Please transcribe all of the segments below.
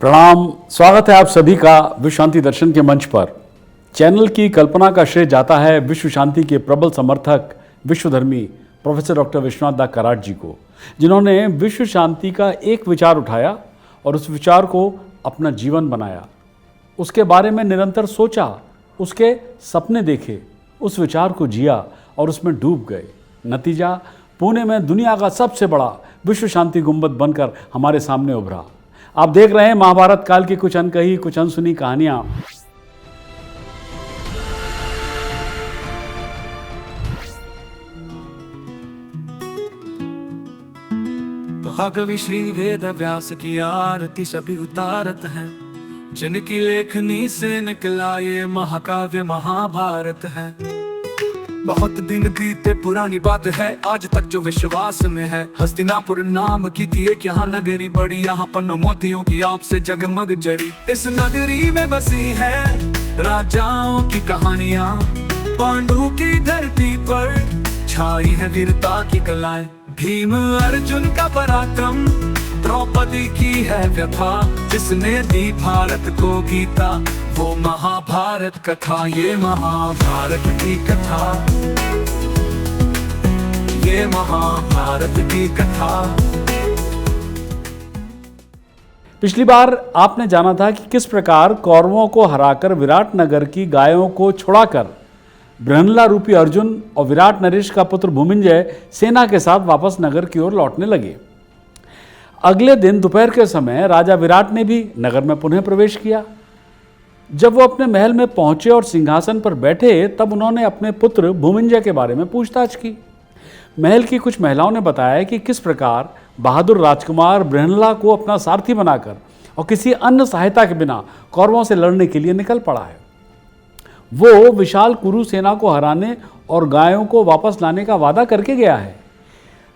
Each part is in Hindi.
प्रणाम। स्वागत है आप सभी का विश्व शांति दर्शन के मंच पर। चैनल की कल्पना का श्रेय जाता है विश्व शांति के प्रबल समर्थक विश्वधर्मी प्रोफेसर डॉक्टर विश्वनाथ दा कराट जी को, जिन्होंने विश्व शांति का एक विचार उठाया और उस विचार को अपना जीवन बनाया, उसके बारे में निरंतर सोचा, उसके सपने देखे, उस विचार को जिया और उसमें डूब गए। नतीजा पुणे में दुनिया का सबसे बड़ा विश्व शांति गुंबद बनकर हमारे सामने उभरा। आप देख रहे हैं महाभारत काल की कुछ अनकही, कुछ अनसुनी कहानियां। महाकवि श्री वेद व्यास की आरती सभी उतारत हैं, जिनकी लेखनी से निकला ये महाकाव्य महाभारत है। बहुत दिन बीते पुरानी बात है, आज तक जो विश्वास में है। हस्तिनापुर नाम की थी एक यहाँ नगरी बड़ी, यहाँ पन्नों मोतियों की आप से जगमग जड़ी। इस नगरी में बसी है राजाओं की कहानियाँ, पांडु की धरती पर छाई है वीरता की कलाएं। भीम अर्जुन का पराक्रम, द्रौपदी की है व्यथा, जिसने दी भारत को गीता वो महाभारत कथा। ये महाभारत की कथा, ये महाभारत की कथा। पिछली बार आपने जाना था कि किस प्रकार कौरवों को हराकर विराट नगर की गायों को छुड़ाकर बृहनला रूपी अर्जुन और विराट नरेश का पुत्र भूमिंजय सेना के साथ वापस नगर की ओर लौटने लगे। अगले दिन दोपहर के समय राजा विराट ने भी नगर में पुनः प्रवेश किया। जब वो अपने महल में पहुंचे और सिंहासन पर बैठे, तब उन्होंने अपने पुत्र भूमिंजय के बारे में पूछताछ की। महल की कुछ महिलाओं ने बताया कि किस प्रकार बहादुर राजकुमार बृहनला को अपना सारथी बनाकर और किसी अन्य सहायता के बिना कौरवों से लड़ने के लिए निकल पड़ा है। वो विशाल कुरु सेना को हराने और गायों को वापस लाने का वादा करके गया है।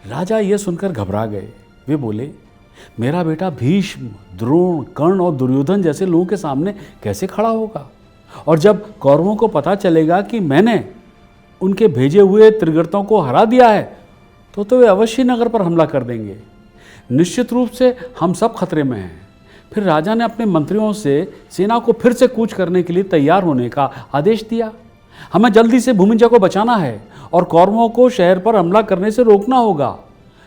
राजा ये सुनकर घबरा गए। वे बोले, मेरा बेटा भीष्म, द्रोण, कर्ण और दुर्योधन जैसे लोगों के सामने कैसे खड़ा होगा? और जब कौरवों को पता चलेगा कि मैंने उनके भेजे हुए त्रिगर्तों को हरा दिया है, तो वे अवश्य नगर पर हमला कर देंगे। निश्चित रूप से हम सब खतरे में हैं। फिर राजा ने अपने मंत्रियों से सेना को फिर से कूच करने के लिए तैयार होने का आदेश दिया। हमें जल्दी से भूमिंजय को बचाना है और कौरवों को शहर पर हमला करने से रोकना होगा।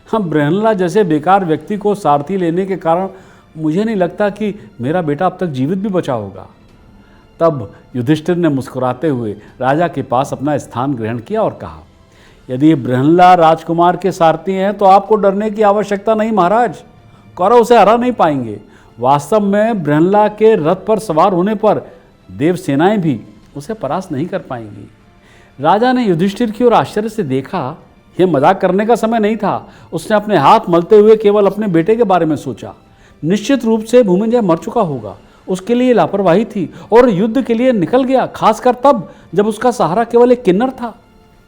हम बृहनला जैसे बेकार व्यक्ति को सारथी लेने के कारण मुझे नहीं लगता कि मेरा बेटा अब तक जीवित भी बचा होगा। तब युधिष्ठिर ने मुस्कुराते हुए राजा के पास अपना स्थान ग्रहण किया और कहा, यदि बृहनला राजकुमार के सारथी हैं तो आपको डरने की आवश्यकता नहीं महाराज। कौरव उसे हरा नहीं पाएंगे। वास्तव में बृहनला के रथ पर सवार होने पर देव सेनाएं भी उसे परास्त नहीं कर पाएंगी। राजा ने युधिष्ठिर की ओर आश्चर्य से देखा। यह मजाक करने का समय नहीं था। उसने अपने हाथ मलते हुए केवल अपने बेटे के बारे में सोचा। निश्चित रूप से भूमिंजय मर चुका होगा। उसके लिए लापरवाही थी और युद्ध के लिए निकल गया, खासकर तब जब उसका सहारा केवल एक किन्नर था।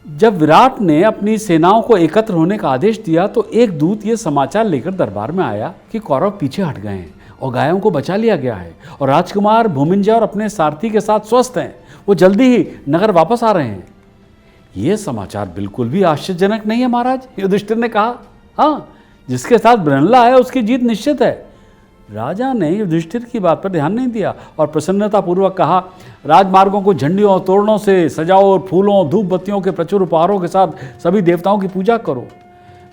जब विराट ने अपनी सेनाओं को एकत्र होने का आदेश दिया तो एक दूत ये समाचार लेकर दरबार में आया कि कौरव पीछे हट गए हैं और गायों को बचा लिया गया है और राजकुमार भूमिंजय और अपने सारथी के साथ स्वस्थ हैं। वो जल्दी ही नगर वापस आ रहे हैं। यह समाचार बिल्कुल भी आश्चर्यजनक नहीं है महाराज, युधिष्ठिर ने कहा। हाँ, जिसके साथ बृहनला है उसकी जीत निश्चित है। राजा ने युधिष्ठिर की बात पर ध्यान नहीं दिया और प्रसन्नतापूर्वक कहा, राजमार्गों को झंडियों और तोरणों से सजाओ और फूलों, धूप बत्तियों के प्रचुर उपहारों के साथ सभी देवताओं की पूजा करो।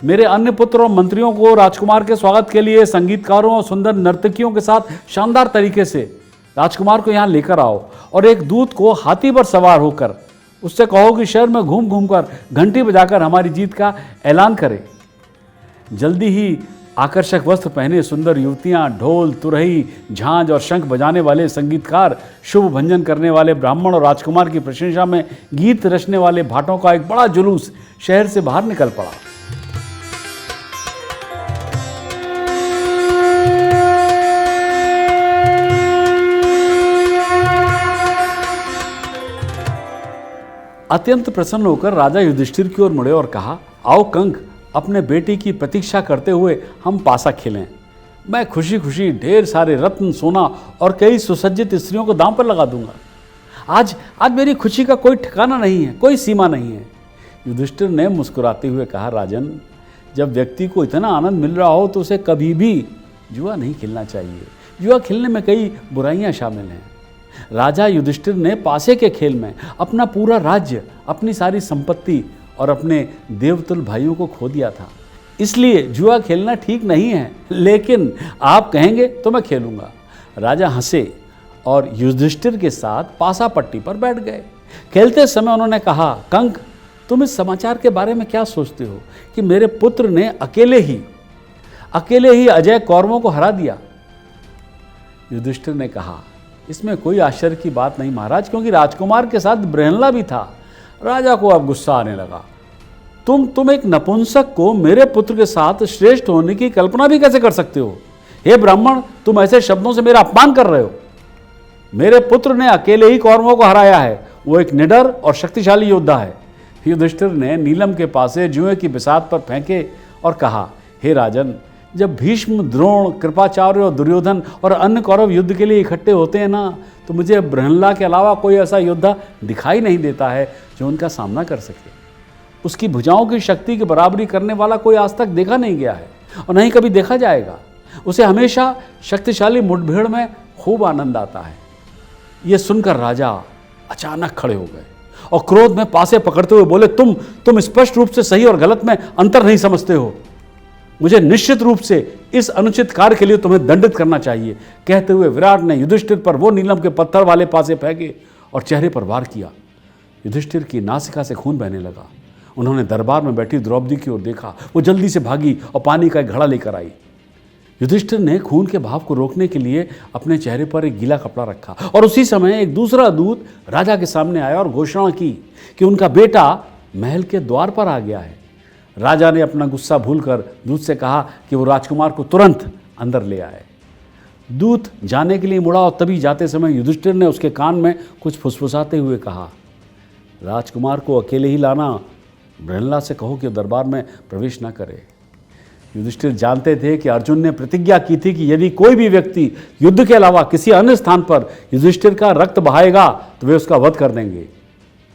मेरे अन्य पुत्र और मंत्रियों को राजकुमार के स्वागत के लिए संगीतकारों और सुंदर नर्तकियों के साथ शानदार तरीके से राजकुमार को यहाँ लेकर आओ और एक दूत को हाथी पर सवार होकर उससे कहो कि शहर में घूम घूम कर घंटी बजाकर हमारी जीत का ऐलान करे। जल्दी ही आकर्षक वस्त्र पहने सुंदर युवतियां, ढोल, तुरही, झांझ और शंख बजाने वाले संगीतकार, शुभ भंजन करने वाले ब्राह्मण और राजकुमार की प्रशंसा में गीत रचने वाले भाटों का एक बड़ा जुलूस शहर से बाहर निकल पड़ा। अत्यंत प्रसन्न होकर राजा युधिष्ठिर की ओर मुड़े और कहा, आओ कंक, अपने बेटी की प्रतीक्षा करते हुए हम पासा खेलें। मैं खुशी खुशी ढेर सारे रत्न, सोना और कई सुसज्जित स्त्रियों को दांव पर लगा दूंगा। आज मेरी खुशी का कोई ठिकाना नहीं है, कोई सीमा नहीं है। युधिष्ठिर ने मुस्कुराते हुए कहा, राजन, जब व्यक्ति को इतना आनंद मिल रहा हो तो उसे कभी भी जुआ नहीं खेलना चाहिए। जुआ खेलने में कई बुराइयां शामिल हैं। राजा युधिष्ठिर ने पासे के खेल में अपना पूरा राज्य, अपनी सारी संपत्ति और अपने देवतुल्य भाइयों को खो दिया था। इसलिए जुआ खेलना ठीक नहीं है, लेकिन आप कहेंगे तो मैं खेलूंगा। राजा हंसे और युधिष्ठिर के साथ पासा पट्टी पर बैठ गए। खेलते समय उन्होंने कहा, कंक, तुम इस समाचार के बारे में क्या सोचते हो कि मेरे पुत्र ने अकेले ही अजय कौरवों को हरा दिया? युधिष्ठिर ने कहा, इसमें कोई आश्चर्य की बात नहीं महाराज, क्योंकि राजकुमार के साथ बृहन्ला भी था। राजा को अब गुस्सा आने लगा। तुम एक नपुंसक को मेरे पुत्र के साथ श्रेष्ठ होने की कल्पना भी कैसे कर सकते हो? हे ब्राह्मण, तुम ऐसे शब्दों से मेरा अपमान कर रहे हो। मेरे पुत्र ने अकेले ही कौरवों को हराया है। वो एक निडर और शक्तिशाली योद्धा है। युधिष्ठिर ने नीलम के पासे जुए की बिसात पर फेंके और कहा, हे राजन, जब भीष्म, द्रोण, कृपाचार्य और दुर्योधन और अन्य कौरव युद्ध के लिए इकट्ठे होते हैं ना, तो मुझे बृहन्ला के अलावा कोई ऐसा योद्धा दिखाई नहीं देता है जो उनका सामना कर सके। उसकी भुजाओं की शक्ति की बराबरी करने वाला कोई आज तक देखा नहीं गया है और नहीं कभी देखा जाएगा। उसे हमेशा शक्तिशाली मुठभेड़ में खूब आनंद आता है। यह सुनकर राजा अचानक खड़े हो गए और क्रोध में पासे पकड़ते हुए बोले, तुम स्पष्ट रूप से सही और गलत में अंतर नहीं समझते हो। मुझे निश्चित रूप से इस अनुचित कार्य के लिए तुम्हें दंडित करना चाहिए। कहते हुए विराट ने युधिष्ठिर पर वो नीलम के पत्थर वाले पासे फेंके और चेहरे पर वार किया। युधिष्ठिर की नासिका से खून बहने लगा। उन्होंने दरबार में बैठी द्रौपदी की ओर देखा। वो जल्दी से भागी और पानी का एक घड़ा लेकर आई। युधिष्ठिर ने खून के भाव को रोकने के लिए अपने चेहरे पर एक गीला कपड़ा रखा और उसी समय एक दूसरा दूत राजा के सामने आया और घोषणा की कि उनका बेटा महल के द्वार पर आ गया है। राजा ने अपना गुस्सा भूलकर दूत से कहा कि वो राजकुमार को तुरंत अंदर ले आए। दूत जाने के लिए मुड़ा और तभी जाते समय युधिष्ठिर ने उसके कान में कुछ फुसफुसाते हुए कहा, राजकुमार को अकेले ही लाना। बृहन्ला से कहो कि दरबार में प्रवेश न करे। युधिष्ठिर जानते थे कि अर्जुन ने प्रतिज्ञा की थी कि यदि कोई भी व्यक्ति युद्ध के अलावा किसी अन्य स्थान पर युधिष्ठिर का रक्त बहाएगा तो वे उसका वध कर देंगे।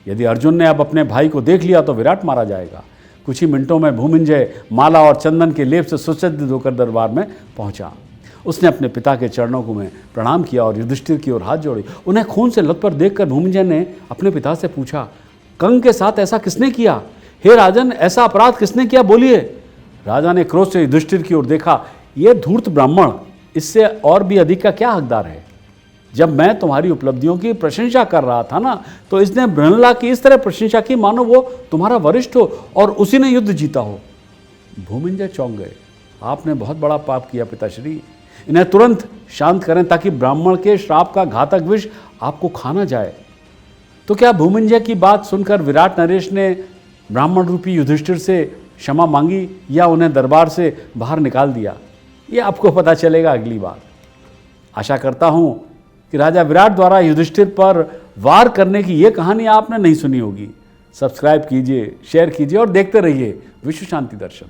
यदि अर्जुन ने अब अपने भाई को देख लिया तो विराट मारा जाएगा। कुछ ही मिनटों में भूमिंजय माला और चंदन के लेप से सुसज्जित होकर दरबार में पहुंचा। उसने अपने पिता के चरणों को में प्रणाम किया और युधिष्ठिर की ओर हाथ जोड़ी। उन्हें खून से लथपथ देखकर भूमिंजय ने अपने पिता से पूछा, कंक के साथ ऐसा किसने किया? हे राजन, ऐसा अपराध किसने किया, बोलिए। राजा ने क्रोध से युधिष्ठिर की ओर देखा। ये धूर्त ब्राह्मण इससे और भी अधिक का क्या हकदार है? जब मैं तुम्हारी उपलब्धियों की प्रशंसा कर रहा था ना, तो इसने बृहन्ला की इस तरह प्रशंसा की मानो वो तुम्हारा वरिष्ठ हो और उसी ने युद्ध जीता हो। भूमिंजय चौंक गए। आपने बहुत बड़ा पाप किया पिताश्री। इन्हें तुरंत शांत करें ताकि ब्राह्मण के श्राप का घातक विष आपको खा न जाए। तो क्या भूमिंजय की बात सुनकर विराट नरेश ने ब्राह्मण रूपी युधिष्ठिर से क्षमा मांगी या उन्हें दरबार से बाहर निकाल दिया? ये आपको पता चलेगा अगली बार। आशा करता हूं कि राजा विराट द्वारा युधिष्ठिर पर वार करने की यह कहानी आपने नहीं सुनी होगी। सब्सक्राइब कीजिए, शेयर कीजिए और देखते रहिए विश्व शांति दर्शन।